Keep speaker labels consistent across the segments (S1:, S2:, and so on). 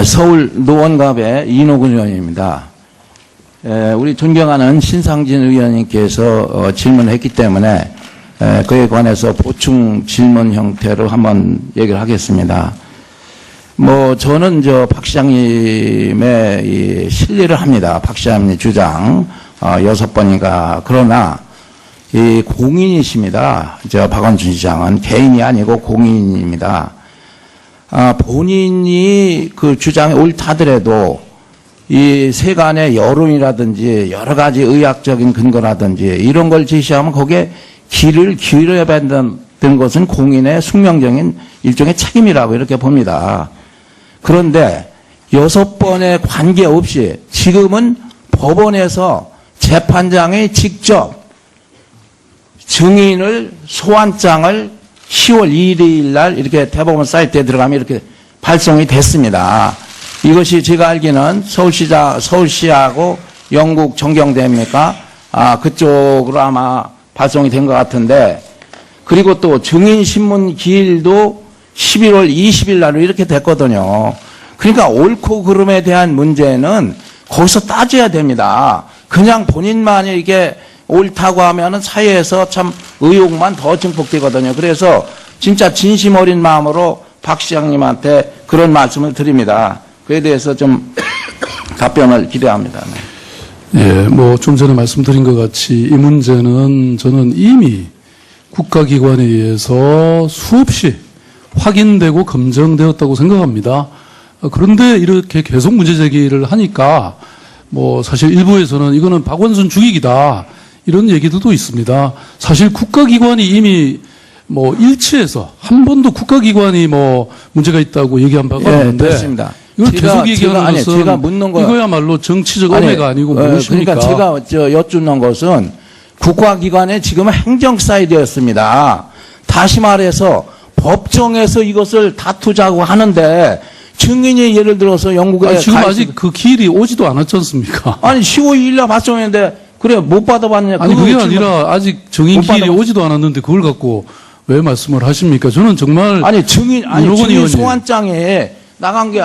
S1: 서울 노원갑의 이노근 의원입니다. 우리 존경하는 신상진 의원님께서 질문했기 때문에 그에 관해서 보충 질문 형태로 한번 얘기를 하겠습니다. 저는 박 시장님의 이 신뢰를 합니다. 박 시장님 주장 6번인가. 그러나 이 공인이십니다. 박원순 시장은 개인이 아니고 공인입니다. 본인이 그 주장에 옳다더라도 이 세간의 여론이라든지 여러 가지 의학적인 근거라든지 이런 걸 제시하면 거기에 귀를 기울여야 된다는 것은 공인의 숙명적인 일종의 책임이라고 이렇게 봅니다. 그런데 6번에 관계없이 지금은 법원에서 재판장이 직접 증인을 소환장을 10월 2일 날 이렇게 대법원 사이트에 들어가면 이렇게 발송이 됐습니다. 이것이 제가 알기는 서울시하고 영국 정경대입니까? 그쪽으로 아마 발송이 된 것 같은데, 그리고 또 증인신문 기일도 11월 20일 날로 이렇게 됐거든요. 그러니까 옳고 그름에 대한 문제는 거기서 따져야 됩니다. 그냥 본인만이 이게 옳다고 하면은 사회에서 참 의혹만 더 증폭되거든요. 그래서 진짜 진심 어린 마음으로 박 시장님한테 그런 말씀을 드립니다. 그에 대해서 좀 답변을 기대합니다.
S2: 예, 좀 전에 말씀드린 것 같이 이 문제는 저는 이미 국가기관에 의해서 수없이 확인되고 검증되었다고 생각합니다. 그런데 이렇게 계속 문제 제기를 하니까 사실 일부에서는 이거는 박원순 죽이기다 이런 얘기들도 있습니다. 사실 국가기관이 이미 일치해서 한 번도 국가기관이 문제가 있다고 얘기한 바가 없는데
S1: 됐습니다.
S2: 이걸 계속 얘기하는 것은
S1: 제가 묻는 거
S2: 이거야말로 정치적 오해가 아니고 무엇입니까?
S1: 그러니까 제가 여쭙는 것은 국가기관에 지금은 행정사이드였습니다. 다시 말해서 법정에서 이것을 다투자고 하는데 증인이 예를 들어서 영국에
S2: 지금 아직 그 기일이 오지도 않았지 않습니까?
S1: 아니 10월 2일 날 발송했는데 그래 못 받아봤느냐?
S2: 아니 그게 아니라 아직 증인 기일이 오지도 않았는데 그걸 갖고 왜 말씀을 하십니까? 저는 정말
S1: 증인 소환장에 나간 게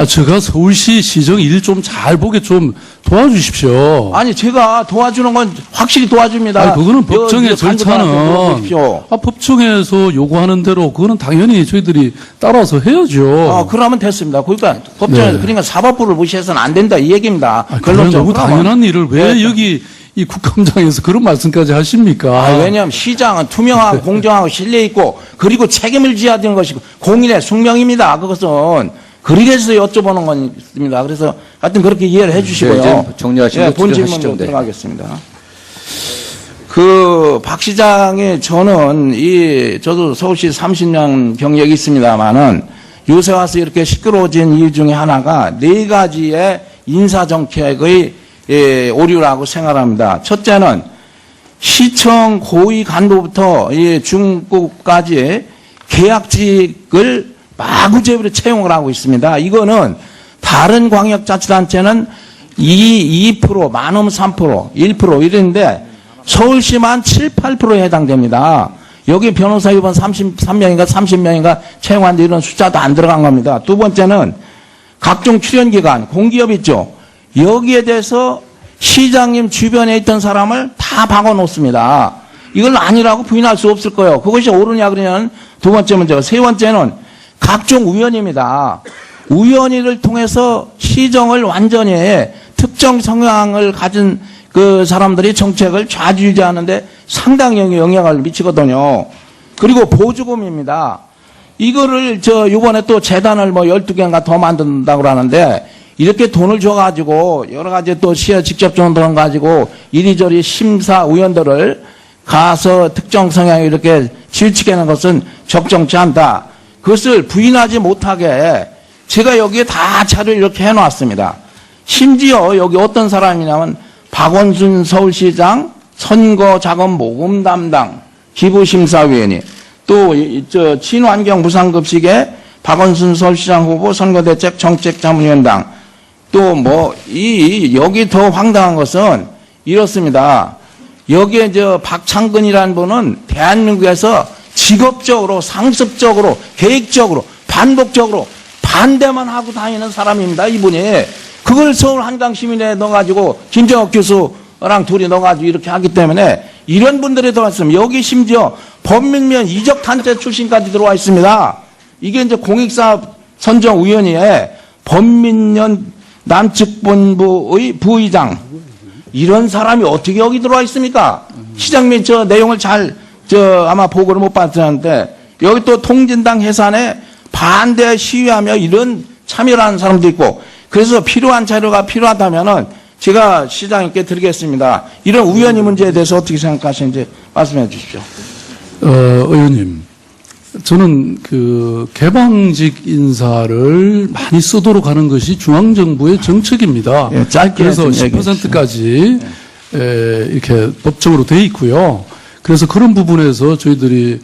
S2: 제가 서울시 시정 일 좀 잘 보게 좀 도와주십시오.
S1: 아니 제가 도와주는 건 확실히 도와줍니다.
S2: 아니 그거는 법정의 절차는 법정에서 요구하는 대로 그거는 당연히 저희들이 따라서 해야죠.
S1: 그러면 됐습니다. 그러니까 법정에서 그러니까 사법부를 무시해서는 안 된다 이 얘기입니다.
S2: 그런 너무 당연한 일을 왜 여기 이 국감장에서 그런 말씀까지 하십니까?
S1: 왜냐하면 시장은 투명하고 공정하고 신뢰 있고 그리고 책임을 져야 되는 것이고 공인의 숙명입니다. 그것은 그래서 여쭤보는 겁니다. 그래서 하여튼 그렇게 이해를 해주시고요.
S3: 이제 정리하시고
S1: 본 질문으로 들어가겠습니다. 박 시장이 저도 서울시 30년 경력이 있습니다만은 요새 와서 이렇게 시끄러워진 이유 중에 하나가 4가지의 인사정책의 오류라고 생각합니다. 첫째는 시청 고위 간부부터 중급까지 계약직을 마구잡이로 채용을 하고 있습니다. 이거는 다른 광역자치단체는 2%, 많으면 3%, 1% 이랬는데 서울시만 7, 8%에 해당됩니다. 여기 변호사 이번 33명인가 30명인가 채용하는데 이런 숫자도 안 들어간 겁니다. 두 번째는 각종 출연기관, 공기업 있죠. 여기에 대해서 시장님 주변에 있던 사람을 다 박아놓습니다. 이걸 아니라고 부인할 수 없을 거예요. 그것이 옳으냐 그러냐는 두 번째 문제고, 세 번째는 각종 우연입니다. 우연히를 통해서 시정을 완전히 특정 성향을 가진 그 사람들이 정책을 좌지우지하는데 상당히 영향을 미치거든요. 그리고 보조금입니다. 이거를 요번에 또 재단을 12개인가 더 만든다고 그러는데 이렇게 돈을 줘가지고 여러 가지 또 시에 직접 주는 돈 가지고 이리저리 심사위원들을 가서 특정 성향이 이렇게 지우치게 하는 것은 적정치 않다. 그것을 부인하지 못하게 제가 여기에 다 자료를 이렇게 해놨습니다. 심지어 여기 어떤 사람이냐면 박원순 서울시장 선거 자금 모금 담당 기부심사위원이 또 친환경 무상급식에 박원순 서울시장 후보 선거대책 정책자문위원장 또 여기 더 황당한 것은 이렇습니다. 여기에 박창근이라는 분은 대한민국에서 직업적으로, 상습적으로, 계획적으로, 반복적으로 반대만 하고 다니는 사람입니다, 이분이. 그걸 서울 한강시민회에 넣어가지고 김정옥 교수랑 둘이 넣어가지고 이렇게 하기 때문에 이런 분들이 들어왔습니다. 여기 심지어 범민면 이적단체 출신까지 들어와 있습니다. 이게 이제 공익사업 선정위원회에 범민련 남측본부의 부의장, 이런 사람이 어떻게 여기 들어와 있습니까? 시장님 저 내용을 아마 보고를 못 받았는데, 여기 또 통진당 해산에 반대 시위하며 이런 참여를 하는 사람도 있고, 그래서 필요한 자료가 필요하다면은 제가 시장님께 드리겠습니다. 이런 우연히 문제에 대해서 어떻게 생각하시는지 말씀해 주십시오.
S2: 의원님, 저는 그 개방직 인사를 많이 쓰도록 하는 것이 중앙정부의 정책입니다.
S1: 예, 짧게
S2: 그래서
S1: 좀 얘기해
S2: 10%까지 이렇게 법정으로 돼 있고요. 그래서 그런 부분에서 저희들이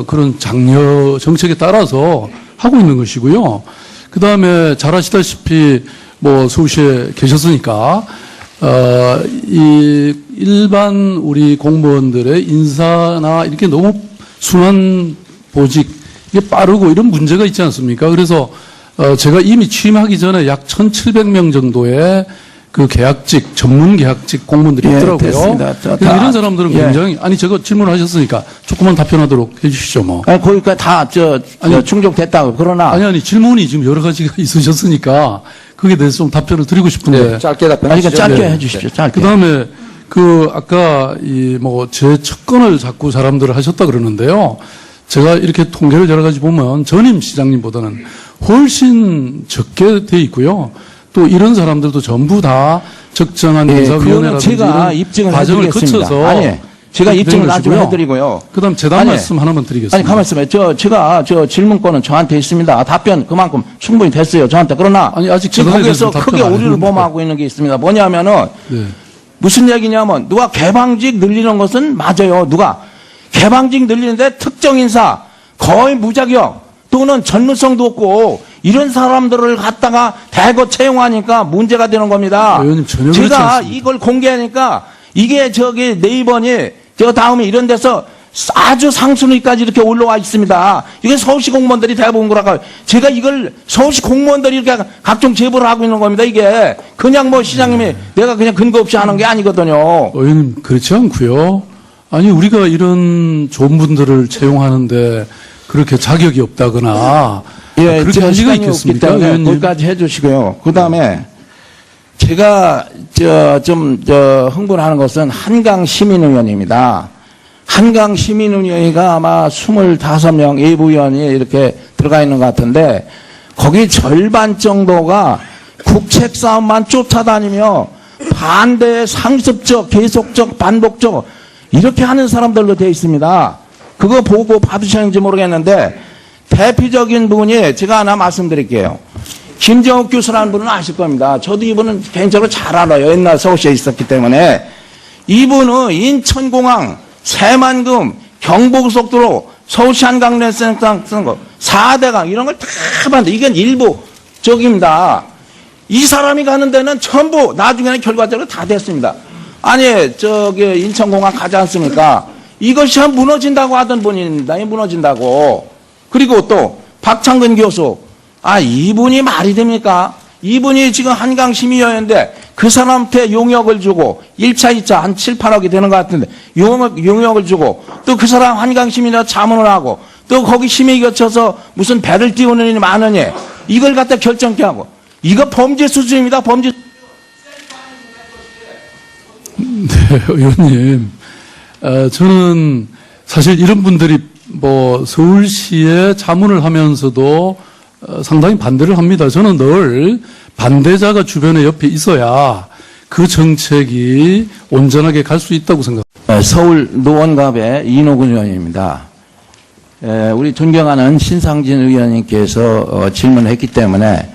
S2: 그런 장려 정책에 따라서 하고 있는 것이고요. 그 다음에 잘 아시다시피 뭐 서울시에 계셨으니까 이 일반 우리 공무원들의 인사나 이렇게 너무 순환 보직 이게 빠르고 이런 문제가 있지 않습니까? 그래서 제가 이미 취임하기 전에 약 1,700명 정도의 그 계약직, 전문 계약직 공무원들이
S1: 예,
S2: 있더라고요.
S1: 됐습니다.
S2: 그래서 이런 사람들은
S1: 예.
S2: 굉장히 아니 제가 질문하셨으니까 조금만 답변하도록 해주시죠 뭐.
S1: 아니, 거기까지 다 충족됐다고. 그러나
S2: 아니 질문이 지금 여러 가지가 있으셨으니까 거기에 대해서 좀 답변을 드리고 싶은데.
S3: 짧게
S1: 아니,
S3: 답변하시죠.
S1: 짧게
S2: 네.
S1: 해주십시오. 짧게.
S2: 그다음에 아까 제 측근을 자꾸 사람들을 하셨다 그러는데요. 제가 이렇게 통계를 여러 가지 보면 전임 시장님보다는 훨씬 적게 돼 있고요. 또 이런 사람들도 전부 다 적정한
S1: 예,
S2: 인사위원회라든지
S1: 그거는 제가
S2: 이런
S1: 입증을
S2: 과정을
S1: 해드리겠습니다.
S2: 거쳐서
S1: 아니, 제가 입증을 나중에
S2: 것이고요.
S1: 해드리고요.
S2: 그다음 재단
S1: 아니,
S2: 말씀 하나만 드리겠습니다.
S1: 아니, 가만 있어봐요. 제가 질문권은 저한테 있습니다. 답변 그만큼 충분히 됐어요. 저한테. 그러나
S2: 아니, 아직
S1: 지금
S2: 재단에
S1: 거기서
S2: 대해서
S1: 크게
S2: 답변 안
S1: 오류를
S2: 했는데.
S1: 범하고 있는 게 있습니다. 뭐냐면은
S2: 네.
S1: 무슨 얘기냐면 누가 개방직 늘리는 것은 맞아요. 누가 개방직 늘리는데 특정 인사 거의 무자격 또는 전문성도 없고 이런 사람들을 갖다가 대거 채용하니까 문제가 되는 겁니다.
S2: 의원님, 전혀 그렇지
S1: 제가
S2: 않습니다.
S1: 이걸 공개하니까 이게 네이버니 다음에 이런 데서 아주 상순위까지 이렇게 올라와 있습니다. 이게 서울시 공무원들이 대부분 그러고 제가 이걸 서울시 공무원들이 이렇게 각종 제보를 하고 있는 겁니다. 이게 그냥 뭐 시장님이 내가 그냥 근거 없이 하는 게 아니거든요.
S2: 의원님 그렇지 않고요. 아니 우리가 이런 좋은 분들을 채용하는데 그렇게 자격이 없다거나 그렇게
S1: 제가
S2: 할 리가
S1: 시간이 없기
S2: 있겠습니까,
S1: 때문에
S2: 의원님?
S1: 거기까지 해주시고요. 그 다음에 제가 흥분하는 것은 한강 시민의원입니다. 한강 시민의원회가 아마 25명 예부위원이 이렇게 들어가 있는 것 같은데 거기 절반 정도가 국책 싸움만 쫓아다니며 반대의 상습적, 계속적, 반복적 이렇게 하는 사람들로 되어 있습니다. 그거 보고 받으셨는지 모르겠는데 대표적인 분이 제가 하나 말씀드릴게요. 김정옥 교수라는 분은 아실 겁니다. 저도 이분은 개인적으로 잘 알아요. 옛날 서울시에 있었기 때문에. 이분은 인천공항, 새만금, 경부고속도로, 서울시 한강랜센터 쓰는 거, 4대강 이런 걸 다 봤는데 이건 일부 적입니다. 이 사람이 가는 데는 전부 나중에는 결과적으로 다 됐습니다. 아니 인천공항 가지 않습니까? 이것이 무너진다고 하던 분입니다. 무너진다고. 그리고 또 박창근 교수. 이분이 말이 됩니까? 이분이 지금 한강시민위원회인데 그 사람한테 용역을 주고 1차, 2차 한 7, 8억이 되는 것 같은데 용역을 주고 또 그 사람 한강시민회에 자문을 하고 또 거기 심의 거쳐서 무슨 배를 띄우는 일이 많으니 이걸 갖다 결정케 하고 이거 범죄 수준입니다. 범죄.
S2: 네, 의원님. 저는 사실 이런 분들이 뭐 서울시에 자문을 하면서도 상당히 반대를 합니다. 저는 늘 반대자가 주변에 옆에 있어야 그 정책이 온전하게 갈 수 있다고 생각합니다.
S1: 서울 노원갑의 이노근 의원입니다. 우리 존경하는 신상진 의원님께서 질문했기 때문에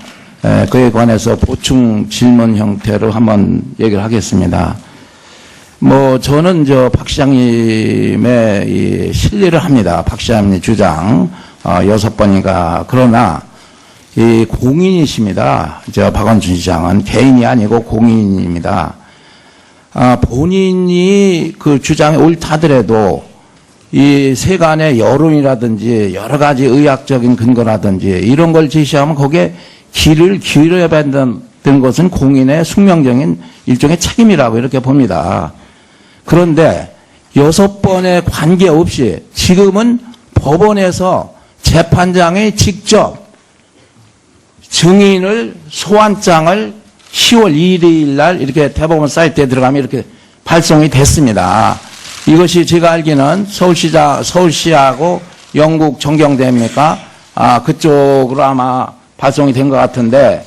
S1: 그에 관해서 보충 질문 형태로 한번 얘기를 하겠습니다. 저는 박 시장님의 이 신뢰를 합니다. 박 시장님 주장 6번인가. 그러나 이 공인이십니다. 박원순 시장은 개인이 아니고 공인입니다. 본인이 그 주장에 옳다더라도 이 세간의 여론이라든지 여러 가지 의학적인 근거라든지 이런 걸 제시하면 거기에 귀를 기울여야 된다는 것은 공인의 숙명적인 일종의 책임이라고 이렇게 봅니다. 그런데 6번에 관계없이 지금은 법원에서 재판장이 직접 증인을 소환장을 10월 2일 날 이렇게 대법원 사이트에 들어가면 이렇게 발송이 됐습니다. 이것이 제가 알기는 서울시하고 영국 정경대입니까? 그쪽으로 아마 발송이 된 것 같은데,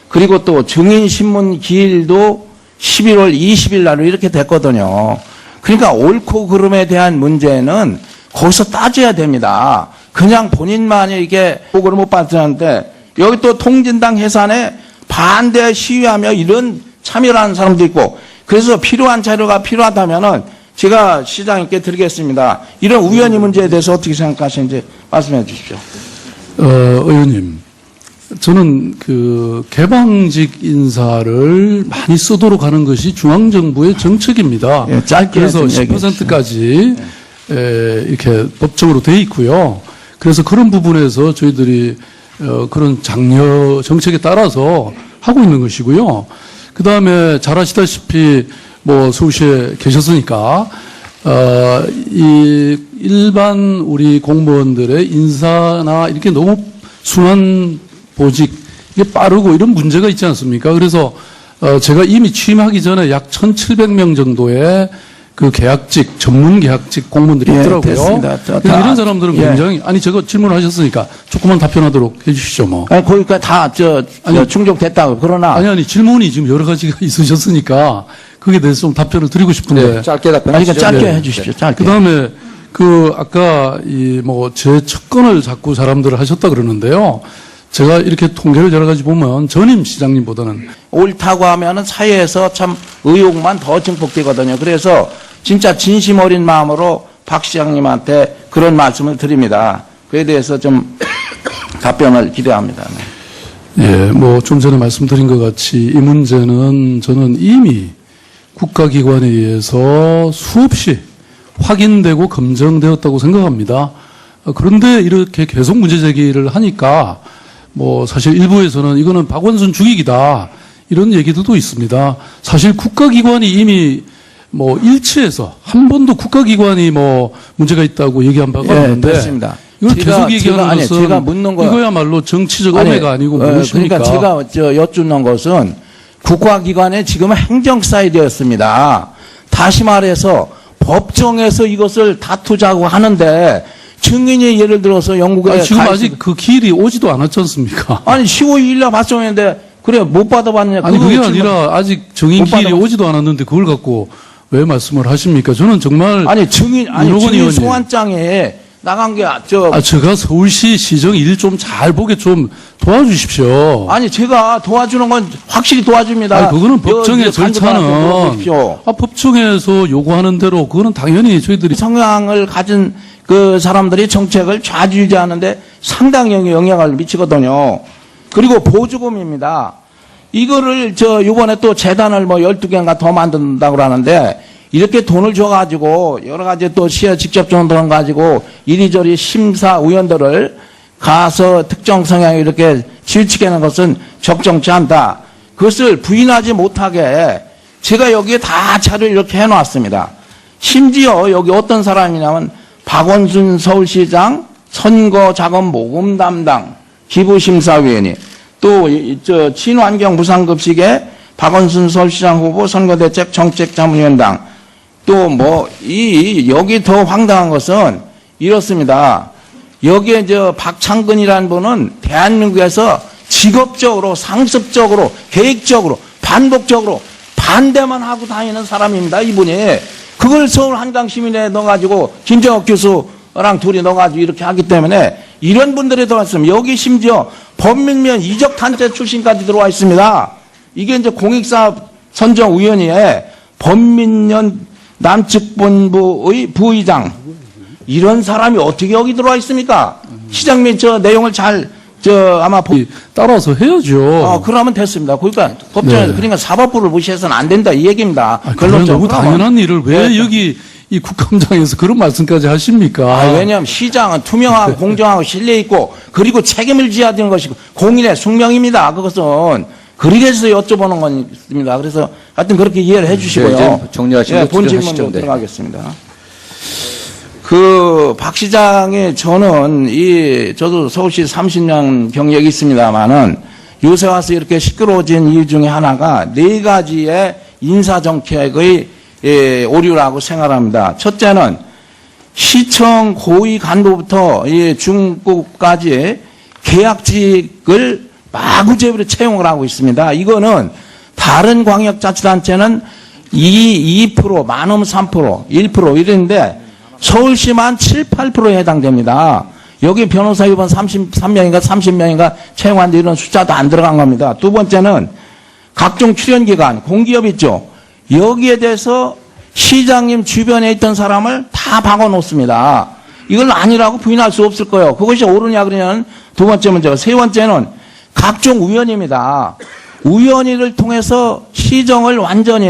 S1: 그리고 또 증인신문 기일도 11월 20일 날로 이렇게 됐거든요. 그러니까 옳고 그름에 대한 문제는 거기서 따져야 됩니다. 그냥 본인만이 이게 보고를 못 받았는데, 여기 또 통진당 해산에 반대 시위하며 이런 참여를 하는 사람도 있고, 그래서 필요한 자료가 필요하다면은 제가 시장님께 드리겠습니다. 이런 우연히 문제에 대해서 어떻게 생각하시는지 말씀해 주십시오.
S2: 의원님, 저는 그 개방직 인사를 많이 쓰도록 하는 것이 중앙정부의 정책입니다.
S1: 예, 짧게
S2: 그래서
S1: 좀 얘기해
S2: 10%까지 이렇게 법적으로 돼 있고요. 그래서 그런 부분에서 저희들이 그런 장려 정책에 따라서 하고 있는 것이고요. 그 다음에 잘 아시다시피 뭐 서울시에 계셨으니까 이 일반 우리 공무원들의 인사나 이렇게 너무 순환 보직 이게 빠르고 이런 문제가 있지 않습니까? 그래서 제가 이미 취임하기 전에 약 1,700명 정도의 그 계약직, 전문 계약직 공무원들이
S1: 예,
S2: 있더라고요.
S1: 됐습니다.
S2: 그래서 이런 사람들은
S1: 예.
S2: 굉장히 아니 제가 질문하셨으니까 조금만 답변하도록 해주시죠 뭐.
S1: 아니, 거기까지 다 충족됐다고. 그러나
S2: 아니 질문이 지금 여러 가지가 있으셨으니까 거기에 대해서 좀 답변을 드리고 싶은데.
S3: 짧게
S1: 아니, 그러니까
S3: 답변하시죠.
S1: 짧게
S3: 네.
S1: 해주십시오. 짧게.
S2: 그다음에 그 아까 이 뭐 제 측근을 자꾸 사람들을 하셨다 그러는데요. 제가 이렇게 통계를 여러 가지 보면 전임 시장님보다는
S1: 옳다고 하면은 사회에서 참 의혹만 더 증폭되거든요. 그래서 진짜 진심 어린 마음으로 박 시장님한테 그런 말씀을 드립니다. 그에 대해서 좀 답변을 기대합니다. 네.
S2: 예, 뭐 좀 전에 말씀드린 것 같이 이 문제는 저는 이미 국가기관에 의해서 수없이 확인되고 검증되었다고 생각합니다. 그런데 이렇게 계속 문제 제기를 하니까 뭐 사실 일부에서는 이거는 박원순 죽이기다 이런 얘기들도 있습니다. 사실 국가기관이 이미 뭐 일치해서 한 번도 국가기관이 뭐 문제가 있다고 얘기한 바가
S1: 예,
S2: 없는데
S1: 됐습니다.
S2: 이걸 계속 얘기하는 것은
S1: 제가 묻는 거
S2: 이거야말로 정치적 음해가 아니고 무엇입니까?
S1: 그러니까 제가 여쭙는 것은 국가기관의 지금은 행정사이드였습니다. 다시 말해서 법정에서 이것을 다투자고 하는데 증인이 예를 들어서 영국에
S2: 아니, 지금
S1: 가
S2: 아직 그 길이 오지도 않았지 않습니까?
S1: 아니 10월 2일 날 발송했는데 그래 못 받아봤느냐.
S2: 아니 그게
S1: 그거
S2: 아니라 아직 증인
S1: 못
S2: 길이
S1: 받아봤-
S2: 오지도 않았는데 그걸 갖고 왜 말씀을 하십니까? 저는 정말
S1: 아니 증인
S2: 윤호건 의원님.
S1: 소환장에 나간 게
S2: 제가 서울시 시정 일 좀 잘 보게 좀 도와주십시오.
S1: 아니 제가 도와주는 건 확실히 도와줍니다.
S2: 아니, 그거는 법정의
S1: 간접한테
S2: 절차는
S1: 물어보십시오.
S2: 법정에서 요구하는 대로 그거는 당연히 저희들이
S1: 성향을 가진 그 사람들이 정책을 좌지우지하는데 상당히 영향을 미치거든요. 그리고 보조금입니다. 이거를 이번에 또 재단을 뭐 12개인가 더 만든다고 하는데 이렇게 돈을 줘가지고 여러 가지 또 시에 직접 주는 돈 가지고 이리저리 심사위원들을 가서 특정 성향이 이렇게 치우치게 하는 것은 적정치 않다. 그것을 부인하지 못하게 제가 여기에 다 자료를 이렇게 해놨습니다. 심지어 여기 어떤 사람이냐면 박원순 서울시장 선거자금 모금 담당 기부심사위원이 또 친환경 무상급식에 박원순 서울시장 후보 선거대책 정책자문위원장 또 뭐 여기 더 황당한 것은 이렇습니다. 여기에 박창근이라는 분은 대한민국에서 직업적으로 상습적으로 계획적으로 반복적으로 반대만 하고 다니는 사람입니다. 이분이 그걸 서울 한강시민회에 넣어가지고 김정옥 교수랑 둘이 넣어가지고 이렇게 하기 때문에 이런 분들이 들어왔습니다. 여기 심지어 범민면 이적단체 출신까지 들어와 있습니다. 이게 이제 공익사업 선정위원회에 범민련 남측본부의 부의장 이런 사람이 어떻게 여기 들어와 있습니까? 시장님 내용을 잘 아마
S2: 따라서 해야죠.
S1: 그러면 됐습니다. 그러니까 법정에서
S2: 네.
S1: 그러니까 사법부를 무시해서는 안 된다 이 얘기입니다.
S2: 그건 너무 당연한 일을 왜
S1: 네.
S2: 여기 이 국감장에서 그런 말씀까지 하십니까?
S1: 왜냐하면 시장은 투명하고 공정하고 신뢰 있고 그리고 책임을 져야 되는 것이고 공인의 숙명입니다. 그것은 그러게서 여쭤보는 겁니다. 그래서 하여튼 그렇게 이해를 해주시고요.
S3: 네, 이제 정리하시고
S1: 본 질문으로
S3: 하시죠. 네.
S1: 들어가겠습니다. 박 시장의 저는 저도 서울시 30년 경력이 있습니다만은 요새 와서 이렇게 시끄러워진 이유 중에 하나가 4가지의 인사 정책의 오류라고 생각합니다. 첫째는 시청 고위 간부부터 중급까지 계약직을 마구잡이로 채용을 하고 있습니다. 이거는 다른 광역자치단체는 2%, 많으면 3%, 1% 이랬는데 서울시만 7, 8%에 해당됩니다. 여기 변호사 이번 33명인가 30명인가 채용하는데 이런 숫자도 안 들어간 겁니다. 두 번째는 각종 출연기관, 공기업 있죠. 여기에 대해서 시장님 주변에 있던 사람을 다 박아놓습니다. 이걸 아니라고 부인할 수 없을 거예요. 그것이 옳으냐 그러냐는 두 번째 문제고, 세 번째는 각종 우연입니다. 우연히를 통해서 시정을 완전히